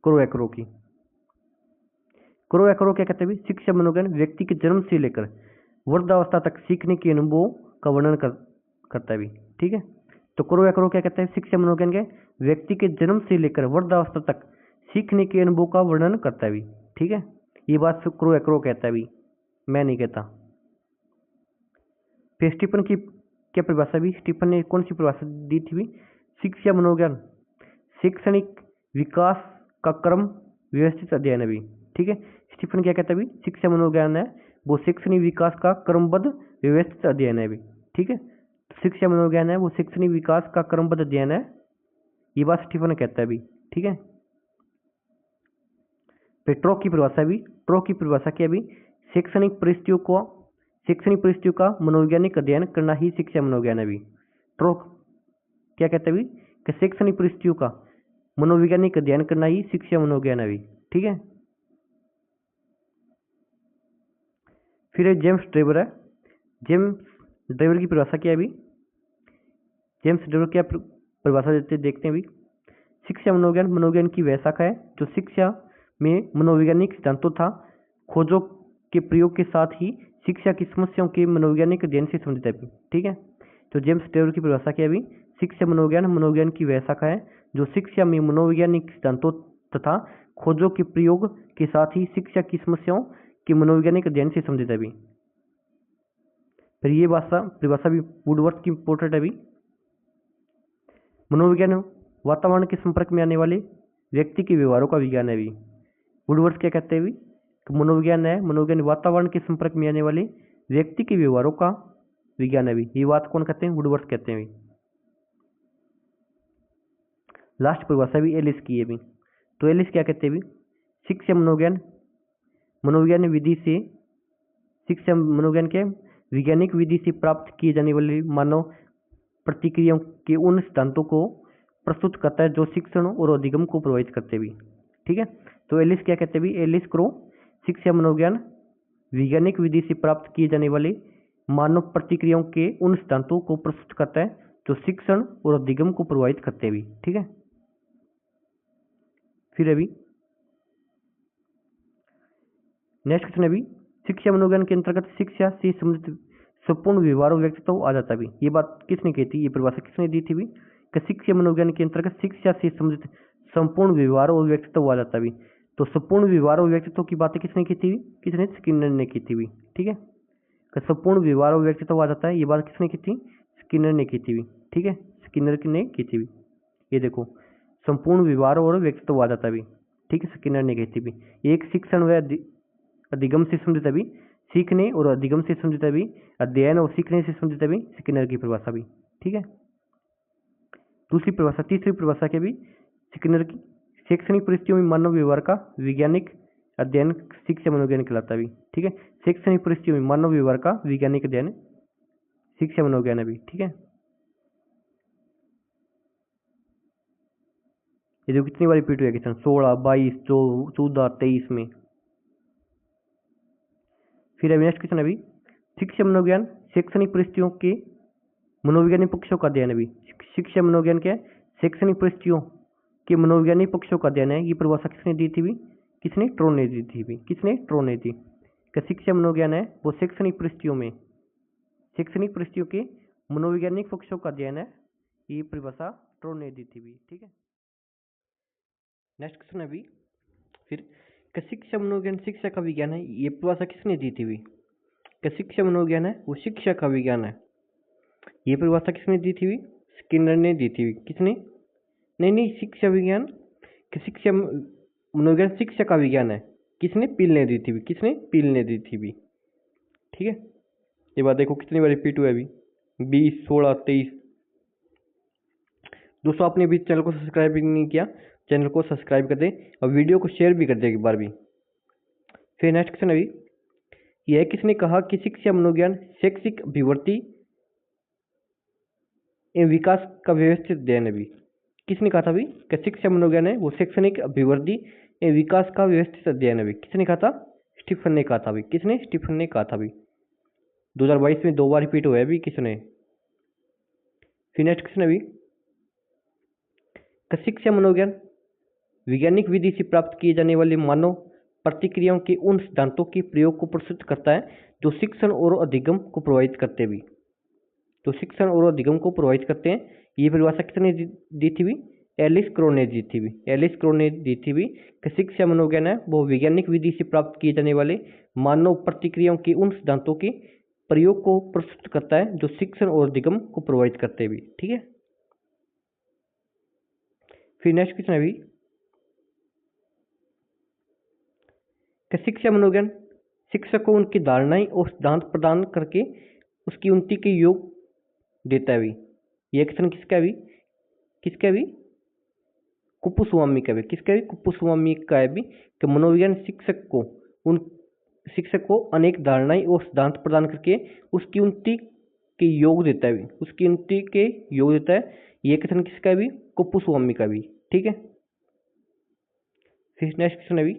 क्रो की। क्रो क्या कहते हैं भी? शिक्षा मनोविज्ञान व्यक्ति के जन्म से लेकर वृद्धावस्था तक सीखने के अनुभव का वर्णन करता है भी। ठीक है, तो क्रो क्या कहते हैं? शिक्षा मनोविज्ञान के व्यक्ति के जन्म से लेकर वृद्धावस्था तक सीखने के अनुभव का वर्णन करता है भी। ठीक है, ये बात क्रो कहता है भी, मैं नहीं कहता। फिर स्टीफन की क्या परिभाषा भी? स्टीफन ने कौन सी परिभाषा दी थी भी? शिक्षा मनोविज्ञान शैक्षणिक विकास का क्रम व्यवस्थित अध्ययन है भी। ठीक है, स्टीफन क्या कहता है भी? शिक्षा मनोविज्ञान है वो शैक्षणिक विकास का क्रमबद्ध व्यवस्थित अध्ययन है भी। ठीक है, शिक्षा मनोविज्ञान है वो शैक्षणिक विकास का क्रमबद्ध अध्ययन है, ये बात स्टीफन कहता है भी। ठीक है, फिर ट्रो की परिभाषा भी। ट्रो की परिभाषा क्या भी? शैक्षणिक परिस्थितियों का मनोवैज्ञानिक अध्ययन करना ही शिक्षा मनोविज्ञान है भी। ट्रो क्या कहते हैं भी? कि शैक्षणिक परिस्थितियों का मनोवैज्ञानिक अध्ययन करना ही शिक्षा मनोविज्ञान है भी। ठीक है, फिर जेम्स ड्रेवर है। जेम्स ड्रेवर की परिभाषा क्या है भी? जेम्स ड्रेवर क्या परिभाषा देते देखते हैं भी। शिक्षा मनोविज्ञान की वह शाखा है जो शिक्षा में मनोवैज्ञानिक सिद्धांतों तथा खोजों के प्रयोग के साथ ही शिक्षा की समस्याओं के मनोवैज्ञानिक अध्ययन से संबंधित है भी। ठीक है, तो जेम्स ड्रेवर की परिभाषा क्या है भी? शिक्षा मनोविज्ञान की वह शाखा है जो शिक्षा में मनोवैज्ञानिक सिद्धांतों तथा खोजों के प्रयोग के साथ ही शिक्षा की समस्याओं के मनोवैज्ञानिक अध्ययन से संबंधित है भी। फिर ये परिभाषा भी वुडवर्थ की इंपोर्टेंट है भी। मनोविज्ञान वातावरण के संपर्क में आने वाले व्यक्ति के व्यवहारों का विज्ञान है भी। वुडवर्थ क्या कहते हैं भी? मनोविज्ञान वातावरण के संपर्क में आने वाले व्यक्ति के व्यवहारों का विज्ञान है भी। ये बात कौन कहते हैं? वुडवर्थ कहते हैं भी। लास्ट परिभाषा भी एलिस की है भी। तो एलिस क्या कहते हैं भी? शिक्षा मनोविज्ञान विधि से शिक्षा मनोविज्ञान के वैज्ञानिक विधि से प्राप्त किए जाने वाली मानव प्रतिक्रियाओं के उन सिद्धांतों को प्रस्तुत करता है जो शिक्षण और अधिगम को प्रभावित करते भी। ठीक है, तो एलिस क्या कहते भी? एलिस क्रो शिक्षा मनोविज्ञान वैज्ञानिक विधि से प्राप्त किए जाने वाले मानव प्रतिक्रियाओं के उन सिद्धांतों को प्रस्तुत करता है जो शिक्षण और अधिगम को प्रभावित करते भी। ठीक है, फिर अभी नेक्स्ट क्वेश्चन अभी शिक्षा मनोविज्ञान के अंतर्गत शिक्षा से संबंधित संपूर्ण व्यवहार और व्यक्तित्व आ जाता भी। ये बात किसने कही थी? ये परिभाषा किसने दी थी भी? कि शिक्षा मनोविज्ञान के अंतर्गत शिक्षा से संबंधित संपूर्ण व्यवहार और व्यक्तित्व आ जाता भी। तो संपूर्ण व्यवहार और व्यक्तित्व की बातें किसने की थी? किसने? स्किनर ने की थी। ठीक है, संपूर्ण व्यवहार और व्यक्तित्व आ जाता है, ये बात किसने की थी? स्किनर ने की थी। ठीक है, स्किनर ने की थी। ये देखो, संपूर्ण व्यवहार और व्यक्तित्व आ जाता है। ठीक है, स्किनर ने की थी। एक शिक्षण व अधिगम से संबंधित अभी, सीखने और अधिगम से संबंधित अभी, अध्ययन और सीखने से संबंधित अभी, स्किनर की परिभाषा भी। ठीक है, दूसरी परिभाषा, तीसरी परिभाषा के भी स्किनर की, शैक्षणिक परिस्थितियों में मानव व्यवहार का वैज्ञानिक अध्ययन शिक्षा मनोविज्ञान कहलाता है। ठीक है, शैक्षणिक परिस्थितियों में मानव व्यवहार का वैज्ञानिक अध्ययन शिक्षा मनोविज्ञान भी। ठीक है, ये जो कितनी बार रिपीट हुआ क्वेश्चन, 16, 22, 14, 23 में। फिर अभी नेक्स्ट क्वेश्चन, अभी शिक्षा मनोविज्ञान शैक्षणिक परिस्थितियों के मनोवैज्ञानिक पक्षों का अध्ययन। अभी शिक्षा मनोविज्ञान क्या है? शैक्षणिक परिस्थितियों के मनोवैज्ञानिक पक्षों का अध्ययन है। ये परिभाषा किसने दी थी? किसने? ट्रो ने दी थी। किसने? ट्रो ने दी। शिक्षा मनोविज्ञान है वो शैक्षणिक परिस्थितियों में, शैक्षणिक परिस्थितियों के मनोवैज्ञानिक पक्षों का अध्ययन है। ये परिभाषा ट्रो ने दी थी। ठीक है, नेक्स्ट क्वेश्चन अभी फिर, शिक्षा मनोविज्ञान शिक्षा का विज्ञान है। ये परिभाषा किसने दी थी? शिक्षा मनोविज्ञान है वो शिक्षा का विज्ञान है। ये परिभाषा किसने दी थी? स्किनर ने दी थी। किसने? नहीं, शिक्षा विज्ञान, शिक्षा मनोविज्ञान शिक्षा का विज्ञान है। किसने? पील ने दी थी। किसने? पील ने दी थी। ठीक है, ये बात देखो कितनी बार रिपीट हुआ अभी, 20, 16, 23। दोस्तों आपने अभी चैनल को सब्सक्राइब नहीं किया, चैनल को सब्सक्राइब कर दें और वीडियो को शेयर भी कर दें एक बार भी। फिर नेक्स्ट क्वेश्चन अभी, यह किसने कहा कि शिक्षा मनोविज्ञान शैक्षिक अभिवृत्ति एवं विकास का व्यवस्थित अध्ययन है? अभी किसने कहा था? अभी शिक्षा मनोविज्ञान है वो शैक्षणिक अभिवृद्धि एवं विकास का व्यवस्थित अध्ययन है। अभी किसने कहा था? स्टीफन ने कहा था। अभी किसने? स्टीफन ने कहा था। अभी 2022 में 2 बार रिपीट हुआ है अभी, किसने? फिर नेक्स्ट क्वेश्चन अभी, शिक्षा मनोविज्ञान वैज्ञानिक विधि से प्राप्त किए जाने वाले मानव प्रतिक्रियाओं के उन सिद्धांतों के प्रयोग को प्रस्तुत करता है जो शिक्षण और अधिगम को प्रभावित करते हैं। तो शिक्षण और अधिगम को प्रभावित करते हैं। ये परिभाषा किसने दी थी? एलिस क्रो ने दी थी। एलिस क्रो ने दी थी कि शिक्षा मनोविज्ञान है वो वैज्ञानिक विधि से प्राप्त किए जाने वाले मानव प्रतिक्रियाओं के उन सिद्धांतों के प्रयोग को प्रस्तुत करता है जो शिक्षण और अधिगम को प्रभावित करते हैं। ठीक है, फिर नेक्स्ट क्वेश्चन अभी, शिक्षा मनोविज्ञान शिक्षक को उनकी धारणाएं और सिद्धांत प्रदान करके उसकी उन्नति के योग देता है। यह क्वेश्चन किसका है? किसका है? कुप्पुस्वामी का भी। किसका है? कुप्पुस्वामी का है कि मनोविज्ञान शिक्षक को अनेक धारणाएं और सिद्धांत प्रदान करके उसकी उन्नति के योग देता है। उसकी उन्नति के योग देता है। यह क्वेश्चन किसका है? कुप्पुस्वामी का भी। ठीक है, फिर नेक्स्ट क्वेश्चन अभी,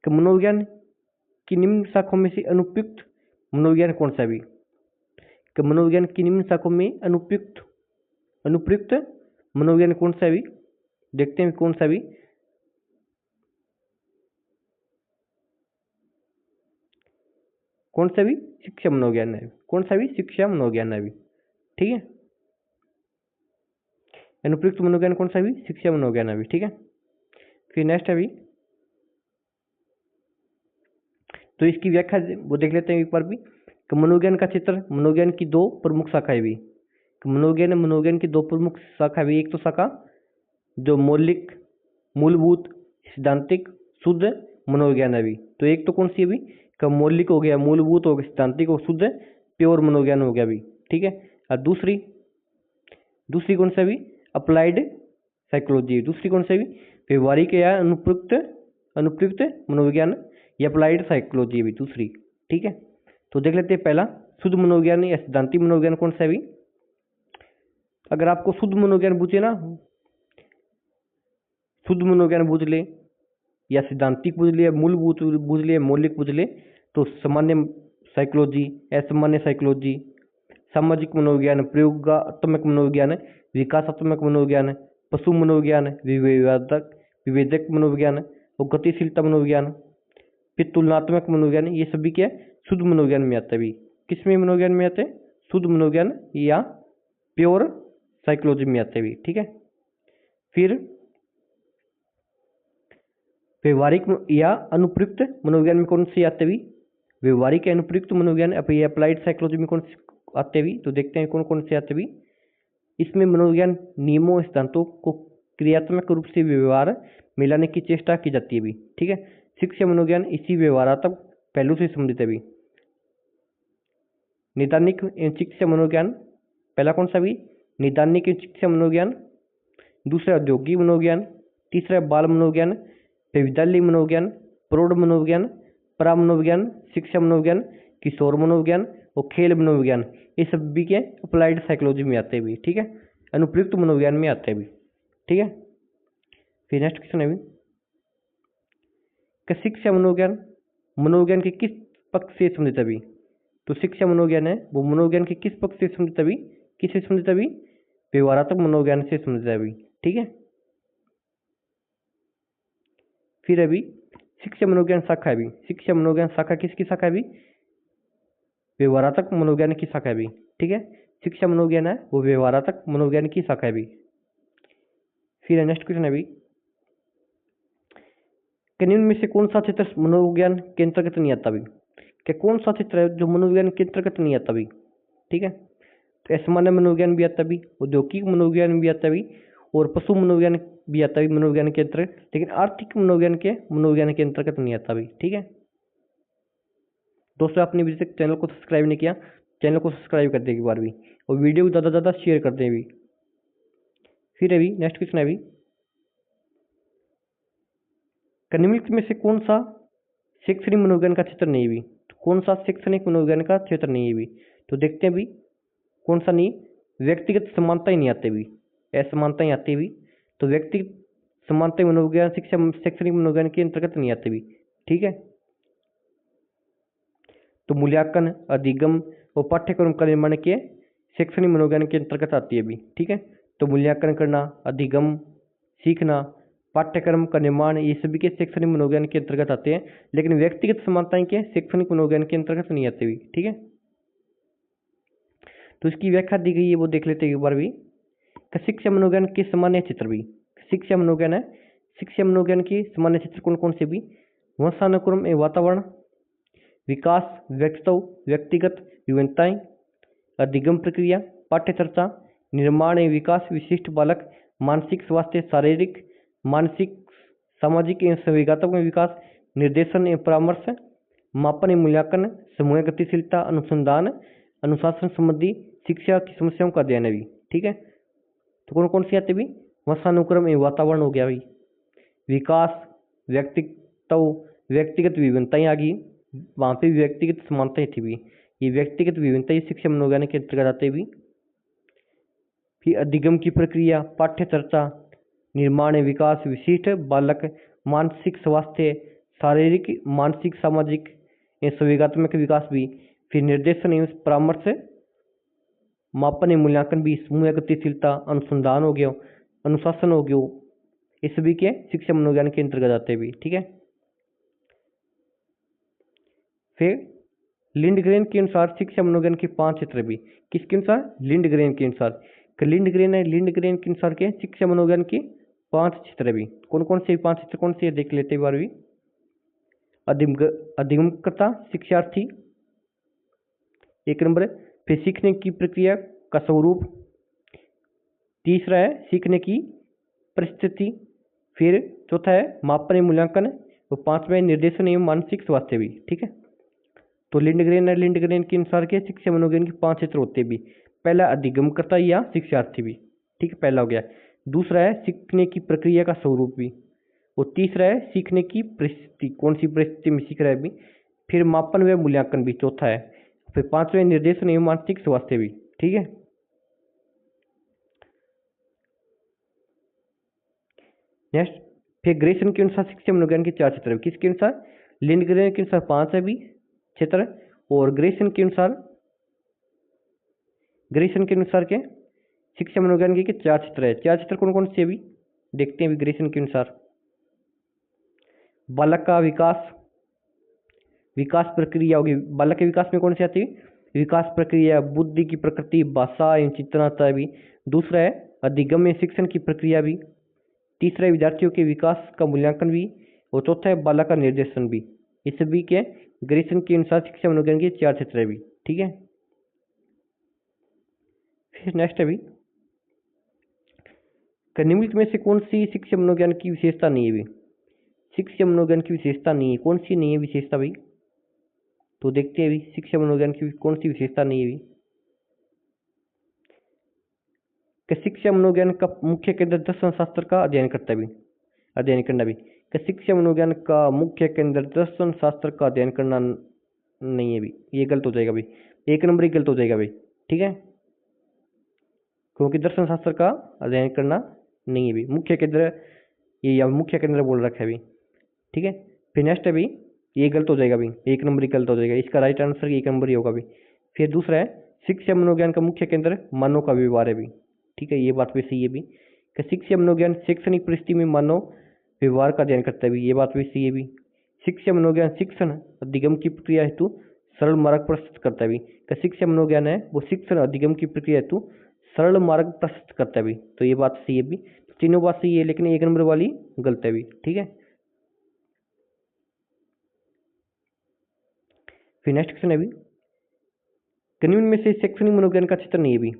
कि मनोविज्ञान की निम्न शाखाओं में से अनुपयुक्त मनोविज्ञान कौन सा? भी कि मनोविज्ञान की निम्न शाखाओं में अनुप्रयुक्त मनोविज्ञान कौन सा? भी देखते हैं कौन सा? भी कौन सा? भी शिक्षा मनोविज्ञान है। कौन सा? भी शिक्षा मनोविज्ञान है। भी ठीक है, अनुप्रयुक्त मनोविज्ञान कौन सा? भी शिक्षा मनोविज्ञान है। भी ठीक है, फिर नेक्स्ट अभी, तो इसकी व्याख्या वो देख लेते हैं एक बार भी। कि मनोविज्ञान का क्षेत्र, मनोविज्ञान की 2 प्रमुख शाखाएं भी। मनोविज्ञान की 2 प्रमुख शाखा भी। एक तो शाखा जो मौलिक, मूलभूत, सिद्धांतिक, शुद्ध मनोविज्ञान है। भी तो एक तो कौन सी है? भी का मौलिक हो गया, मूलभूत हो गया, सिद्धांतिक और शुद्ध प्योर मनोविज्ञान हो गया। भी ठीक है, और दूसरी कौन सा? भी अप्लाइड साइकोलॉजी। दूसरी कौन सा? भी व्यवहारिक या अनुप्रयुक्त मनोविज्ञान या अप्लाइड साइकोलॉजी भी दूसरी। ठीक है, तो देख लेते हैं पहला शुद्ध मनोविज्ञान या सिद्धांतिक मनोविज्ञान कौन सा है? भी अगर आपको शुद्ध मनोविज्ञान पूछे ना, शुद्ध मनोविज्ञान पूछ ले या सिद्धांतिक पूछ ले, मूलभूत पूछ ले, मौलिक पूछ ले, तो सामान्य साइकोलॉजी, असामान्य साइकोलॉजी, सामाजिक मनोविज्ञान, प्रयोगात्मक मनोविज्ञान, विकासात्मक मनोविज्ञान, पशु मनोविज्ञान, विवेचक मनोविज्ञान और गतिशीलता मनोविज्ञान, फिर तुलनात्मक मनोविज्ञान, ये सभी क्या शुद्ध मनोविज्ञान में आता है। भी किसमें मनोविज्ञान में आते हैं? शुद्ध मनोविज्ञान या प्योर साइकोलॉजी में आते हैं। भी ठीक है, फिर व्यवहारिक या अनुप्रयुक्त मनोविज्ञान में कौन से आते भी? व्यवहारिक या अनुप्रयुक्त मनोविज्ञान या अप्लाइड साइकोलॉजी में कौन से आते भी? तो देखते हैं कौन कौन से आते भी। इसमें मनोविज्ञान नियमों सिद्धांतों को क्रियात्मक रूप से व्यवहार मिलाने की चेष्टा की जाती है भी। ठीक है, शिक्षा मनोविज्ञान इसी व्यवहारात्मक पहलू से संबंधित है भी। निदानिक एवं शिक्षा मनोविज्ञान पहला कौन सा भी? निदानिक एवं शिक्षा मनोविज्ञान। दूसरा औद्योगिक मनोविज्ञान। तीसरा बाल मनोविज्ञान, फिर विद्यालय मनोविज्ञान, प्रौढ़ मनोविज्ञान, परा मनोविज्ञान, शिक्षा मनोविज्ञान, किशोर मनोविज्ञान और खेल मनोविज्ञान। ये सभी के अप्लाइड साइकोलॉजी में आते हैं भी। ठीक है, अनुप्रयुक्त मनोविज्ञान में आते हैं भी। ठीक है, फिर नेक्स्ट क्वेश्चन है भी कि शिक्षा मनोविज्ञान मनोविज्ञान के किस पक्ष से संबंधित है भी? तो शिक्षा मनोविज्ञान है वो मनोविज्ञान के किस पक्ष से संबंधित है भी? किससे संबंधित है भी? व्यवहारात्मक मनोविज्ञान से संबंधित है भी। ठीक है, फिर अभी शिक्षा मनोविज्ञान शाखा है भी। शिक्षा मनोविज्ञान शाखा किसकी शाखा है भी? व्यवहारात्मक मनोविज्ञान की शाखा है भी। ठीक है, शिक्षा मनोविज्ञान है वो व्यवहारात्मक मनोविज्ञान की शाखा है भी। फिर नेक्स्ट क्वेश्चन है भी कि निम्न में से कौन सा क्षेत्र मनोविज्ञान के अंतर्गत नहीं आता भी? क्या कौन सा क्षेत्र है जो मनोविज्ञान के अंतर्गत नहीं आता भी? ठीक है, तो सामान्य मनोविज्ञान भी आता भी, औद्योगिक मनोविज्ञान भी आता भी और पशु मनोविज्ञान भी आता भी मनोविज्ञान के अंतर्गत, लेकिन आर्थिक मनोविज्ञान के अंतर्गत नहीं आता भी। ठीक है दोस्तों, आपने अभी तक चैनल को सब्सक्राइब नहीं किया, चैनल को सब्सक्राइब कर दें एक बार भी और वीडियो को ज़्यादा से ज़्यादा शेयर कर दें भी। फिर अभी नेक्स्ट क्वेश्चन है अभी निम्नलिखित में से कौन सा शैक्षणिक मनोविज्ञान का क्षेत्र नहीं भी? तो कौन सा शैक्षणिक मनोविज्ञान का क्षेत्र नहीं है भी? तो देखते हैं भी कौन सा नहीं। व्यक्तिगत समानता ही नहीं आती भी, असमानता ही आती भी। तो व्यक्तिगत समानता मनोविज्ञान शिक्षा शैक्षणिक मनोविज्ञान के अंतर्गत नहीं आती भी। ठीक है, तो मूल्यांकन, अधिगम और पाठ्यक्रम का निर्माण के शैक्षणिक मनोविज्ञान के अंतर्गत आती है भी। ठीक है, तो मूल्यांकन करना, अधिगम, सीखना, पाठ्यक्रम का निर्माण, ये सभी के शैक्षणिक मनोविज्ञान के अंतर्गत आते हैं, लेकिन व्यक्तिगत समानताएं के शैक्षणिक मनोविज्ञान के अंतर्गत नहीं आते भी। ठीक है, तो इसकी व्याख्या दी गई है वो देख लेते हैं एक बार भी। शिक्षा मनोविज्ञान के सामान्य क्षेत्र भी। शिक्षा मनोविज्ञान है, शिक्षा मनोविज्ञान के सामान्य क्षेत्र कौन कौन से भी? वंशानुक्रम एवं वातावरण, विकास, व्यक्तित्व, व्यक्तिगत विभिन्नताएं, अधिगम प्रक्रिया, पाठ्य चर्चा, निर्माण एवं विकास, विशिष्ट बालक, मानसिक स्वास्थ्य, शारीरिक, मानसिक, सामाजिक एवं संवेगात्मक विकास, निर्देशन एवं परामर्श, मापन एवं मूल्यांकन, समूह गतिशीलता, अनुसंधान, अनुशासन संबंधी शिक्षा की समस्याओं का अध्ययन है भी। ठीक है, तो कौन कौन सी आते भी? वंशानुक्रम एवं वातावरण हो गया भाई, विकास, व्यक्तित्व, व्यक्तिगत विभिन्नताएं आ गई, वहाँ पे व्यक्तिगत समानताएं थी भी, ये व्यक्तिगत विभिन्नताएं शिक्षा मनोविज्ञान के अंतर्गत आते भी। फिर अधिगम की प्रक्रिया, पाठ्य चर्चा, निर्माण विकास, विशिष्ट बालक, मानसिक स्वास्थ्य, शारीरिक, मानसिक, सामाजिक एवं संवेगात्मक विकास भी। फिर निर्देशन एवं परामर्श, मापन एवं मूल्यांकन भी, समूह गतिशीलता, अनुसंधान हो गया, अनुशासन हो गया, ये सभी के शिक्षा मनोविज्ञान के अंतर्गत आते भी। ठीक है, फिर लिंडग्रेन के अनुसार शिक्षा मनोविज्ञान के 5 क्षेत्र भी। किसके अनुसार? लिंडग्रेन के अनुसार। लिंडग्रेन है, लिंडग्रेन के अनुसार के शिक्षा मनोविज्ञान के 5 क्षेत्र भी। कौन कौन से 5 क्षेत्र कौन से देख लेते बार भी। अधिगमकर्ता शिक्षार्थी एक नंबर है, फिर सीखने की प्रक्रिया का स्वरूप, तीसरा है सीखने की परिस्थिति, फिर चौथा है मापन एवं मूल्यांकन और पांचवा है निर्देशन एवं मानसिक स्वास्थ्य भी। ठीक है, तो लिंडग्रेन है, लिंडग्रेन के अनुसार के शिक्षा मनोविज्ञान के 5 क्षेत्र होते भी। पहला अधिगमकर्ता या शिक्षार्थी भी। ठीक है, पहला हो गया। दूसरा है सीखने की प्रक्रिया का स्वरूप भी, और तीसरा है सीखने की परिस्थिति, कौन सी परिस्थिति में सीख रहा है भी। फिर मापन व मूल्यांकन भी चौथा है। फिर पांचवा निर्देशन एवं मानसिक स्वास्थ्य भी। ठीक है, नेक्स्ट, फिर ग्रेसन के अनुसार शिक्षा मनोविज्ञान के 4 क्षेत्र है। किसके अनुसार? लिंडग्रेन के अनुसार 5 है भी क्षेत्र, और ग्रेसन के अनुसार के शिक्षा मनोविज्ञान के 4 क्षेत्र है। 4 क्षेत्र कौन कौन से भी देखते हैं ग्रेसन के अनुसार। बालक का विकास प्रक्रिया होगी। बालक के विकास में कौन सी आती है? विकास प्रक्रिया, बुद्धि की प्रकृति, भाषा एवं चिंतन आता है भी। दूसरा है अधिगम में शिक्षण की प्रक्रिया भी। तीसरा है विद्यार्थियों के विकास का मूल्यांकन भी। और चौथा है बालक का निर्देशन भी। इस सभी के ग्रेसन के अनुसार शिक्षा मनोविज्ञान के 4 क्षेत्र है भी। ठीक है, फिर नेक्स्ट है भी, निम्नलिखित में से कौन सी शिक्षा मनोविज्ञान की विशेषता नहीं है भी? शिक्षा मनोविज्ञान की विशेषता नहीं है, कौन सी नहीं है विशेषता भाई? तो देखते हैं भी शिक्षा मनोविज्ञान की कौन सी विशेषता नहीं है भी। शिक्षा मनोविज्ञान का मुख्य केंद्र दर्शन शास्त्र का अध्ययन करता भी, अध्ययन करना भी। शिक्षा मनोविज्ञान का मुख्य केंद्र दर्शन शास्त्र का अध्ययन करना नहीं है भी, ये गलत हो जाएगा भाई, 1 नंबर ही गलत हो जाएगा भाई। ठीक है, क्योंकि दर्शन शास्त्र का अध्ययन करना नहीं है भी, मुख्य केंद्र ये या मुख्य केंद्र बोल रखा है भी। ठीक है, फिर नेक्स्ट है भी, ये गलत हो जाएगा भी, 1 नंबर ही गलत हो जाएगा, इसका राइट आंसर 1 नंबर ही होगा भी। फिर दूसरा है, शिक्षा मनोविज्ञान का मुख्य केंद्र मानव का व्यवहार है भी। ठीक है, ये बात भी सही है भी, कि शिक्षा मनोविज्ञान शैक्षणिक परिस्थिति में मानव व्यवहार का अध्ययन करता है भी, ये बात भी सही है भी। शिक्षा मनोविज्ञान शिक्षण अधिगम की प्रक्रिया हेतु सरल मार्ग प्रस्तुत करता है भी, शिक्षा मनोविज्ञान है वो शिक्षण अधिगम की प्रक्रिया हेतु सरल मार्ग प्रस्तुत करता है भी, तो ये बात सही है भी। तीनों बात सही है, लेकिन 1 नंबर वाली गलत है भी। ठीक है, फिर नेक्स्ट क्वेश्चन है भी, निम्न में से शैक्षणिक मनोविज्ञान का क्षेत्र नहीं है भी,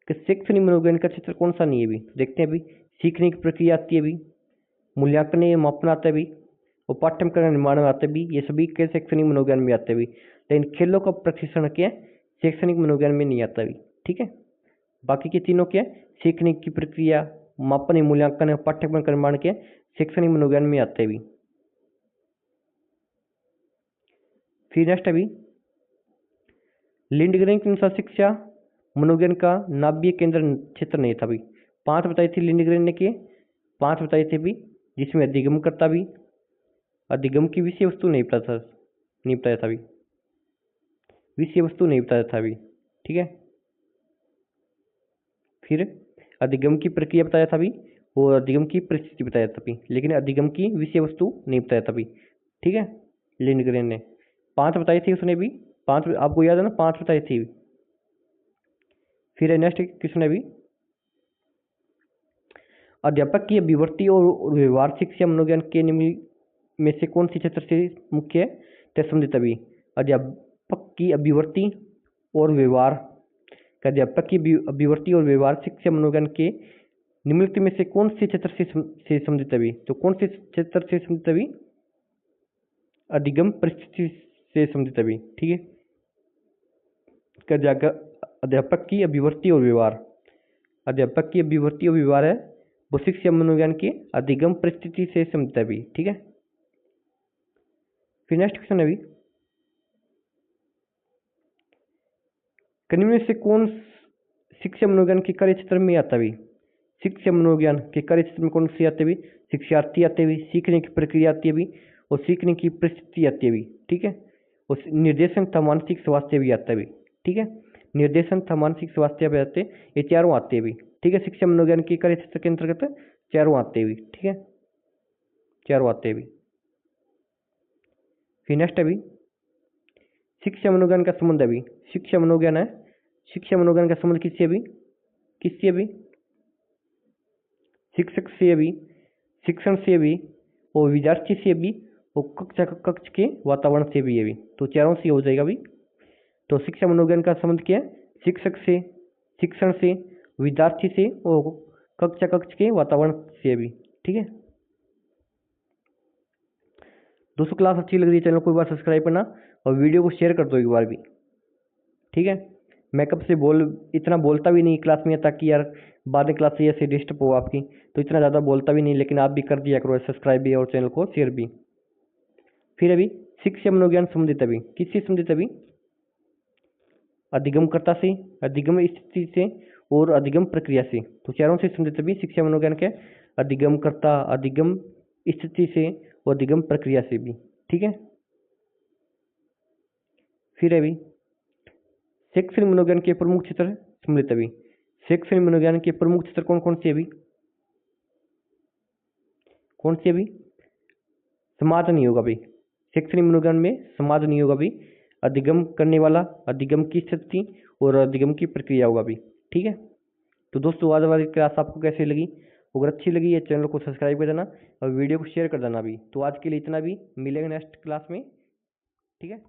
शैक्षणिक मनोविज्ञान का क्षेत्र कौन सा नहीं है भी? देखते हैं भी, सीखने की प्रक्रिया आती है भी, मूल्यांकन एवं मापन आता है भी, और पाठ्यक्रम का निर्माण आता है भी, ये सभी के शैक्षणिक मनोविज्ञान में आते हैं भी। लेकिन खेलों का प्रशिक्षण क्या शैक्षणिक मनोविज्ञान में नहीं आता भी। ठीक है, बाकी के तीनों क्या सीखने की प्रक्रिया, मापन एवं मूल्यांकन और पाठ्यक्रम का निर्माण के शैक्षणिक मनोविज्ञान में आते हैं भी। फिर नेक्स्ट है भी, लिंडग्रेन के अनुसार शिक्षा मनोविज्ञान का नाभीय केंद्र क्षेत्र नहीं था भी। 5 बताई थी लिंडग्रेन ने के, 5 बताए थे भी, जिसमें अधिगम करता भी, अधिगम की विषय वस्तु नहीं बताया था भी, विषय वस्तु नहीं बताया था भी। ठीक है, फिर अधिगम की प्रक्रिया बताया था भी, और अधिगम की परिस्थिति बताया था भी, लेकिन अधिगम की विषय वस्तु नहीं बताया था भी। ठीक है, लिंडग्रेन ने 5 बताई थी उसने भी, 5 आपको याद है ना, 5 बताई थी। फिर नेक्स्ट क्वेश्चन है भी, अध्यापक की अभिवर्ती और व्यवहार शिक्षा मनोविज्ञान के निम्न में से कौन सी क्षेत्र से मुख्य संबंधित अभी? अध्यापक की अभिवर्ती और व्यवहार, अध्यापक की अभिवर्ती और व्यवहार शिक्षा मनोविज्ञान के निम्नलिखित में से कौन से क्षेत्र से संबंधित अभी? तो कौन से क्षेत्र से संबंधित अभी? अधिगम परिस्थिति से संबंधित अभी। ठीक है, अध्यापक की अभिवर्ती और व्यवहार, अध्यापक की अभिवर्ती और व्यवहार है वो शिक्षा मनोविज्ञान की अधिगम परिस्थिति से संबंधित है भी। ठीक है, फिर नेक्स्ट क्वेश्चन है भी, निम्न में से कौन शिक्षा मनोविज्ञान के कार्य क्षेत्र में आता भी? शिक्षा मनोविज्ञान के कार्य क्षेत्र में कौन सी आते भी? शिक्षार्थी आते भी, सीखने की प्रक्रिया आती है भी, और सीखने की परिस्थिति आती है भी। ठीक है, और निर्देशन तथा मानसिक स्वास्थ्य भी आता है भी। ठीक है, निर्देशन तथा मानसिक स्वास्थ्य भी आते, ये चारों आते भी। ठीक है, शिक्षा मनोविज्ञान के कार्य क्षेत्र के अंतर्गत चारों आते भी। ठीक है, चारों आते भी। फिर नेक्स्ट है भी, शिक्षा मनोविज्ञान का संबंध है भी, शिक्षा मनोविज्ञान है, शिक्षा मनोविज्ञान का संबंध किससे भी? किससे भी? शिक्षक से भी, शिक्षण से भी, और विद्यार्थी से भी, और कक्ष के वातावरण से भी है भी, तो चारों से हो जाएगा भी। तो शिक्षा मनोविज्ञान का संबंध क्या है? शिक्षक से, शिक्षण से, विद्यार्थी से, और कक्ष के वातावरण से भी। ठीक है दोस्तों, क्लास अच्छी लग रही है चैनल को एक बार सब्सक्राइब करना और वीडियो को शेयर कर दो एक बार भी। ठीक है, मैं कब से इतना बोलता भी नहीं क्लास में, ताकि यार बाद में क्लास से ऐसे डिस्टर्ब हो आपकी, तो इतना ज़्यादा बोलता भी नहीं, लेकिन आप भी कर दिया करो सब्सक्राइब भी और चैनल को शेयर भी। फिर अभी शिक्षा मनोविज्ञान संबंधित अभी किससे संबंधित अभी? अधिगमकर्ता से, अधिगम स्थिति से, और अधिगम प्रक्रिया से, तो चारों से संबंधित अभी शिक्षा मनोविज्ञान के अधिगमकर्ता, अधिगम स्थिति से और अधिगम प्रक्रिया से भी। ठीक है, फिर अभी शैक्षणिक मनोविज्ञान के प्रमुख क्षेत्र सम्मिलित अभी, शैक्षणिक मनोविज्ञान के प्रमुख क्षेत्र कौन कौन से अभी? कौन से अभी? समाज नहीं होगा भाई, शैक्षणिक मनोविज्ञान में समाज नहीं होगा भी, अधिगम करने वाला, अधिगम की स्थिति और अधिगम की प्रक्रिया होगा भी। ठीक है, तो दोस्तों आज वाली क्लास आपको कैसे लगी अगर अच्छी लगी है चैनल को सब्सक्राइब कर देना और वीडियो को शेयर कर देना भी। तो आज के लिए इतना भी, मिलेंगे नेक्स्ट क्लास में, ठीक है।